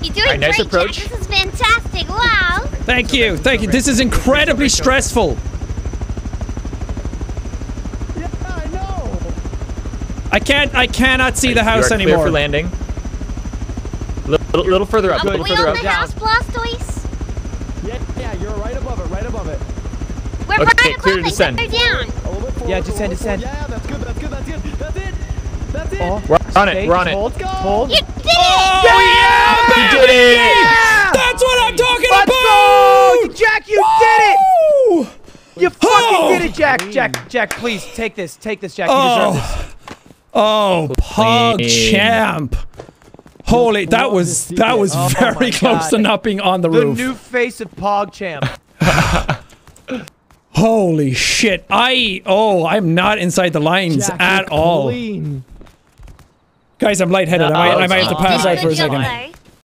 You're doing nice great, approach. Jack. This is fantastic. Wow. Thank you. Thank you. This is incredibly stressful. Yeah, I know. I cannot see the house you are anymore. Clear for landing. Little further up. Are Little we further on up. the house, Blastoise? Yeah, you're right above it, right above it. We're Okay, right clear above to it. descend. We're down. A little bit forward, Yeah, descend, a little bit descend. forward. Yeah, that's good, that's good, that's good. That's it. That's it. Oh, We're on it. stay, We're on it. Hold, Let's go. hold. You did it! Oh yeah! You did it! That's what I'm talking Let's about! go! Jack, you did it! Woo! You fucking Oh. did it, Jack. Jack, please take this, Jack. You deserve this. Oh, Pog Champ. Holy, that was Oh very my close to God. not being on the The roof. new face of PogChamp. Holy shit. I'm not inside the lines Jack, at you're all. clean. Guys, I'm lightheaded. I might have to pass Did a out for a good job second. there.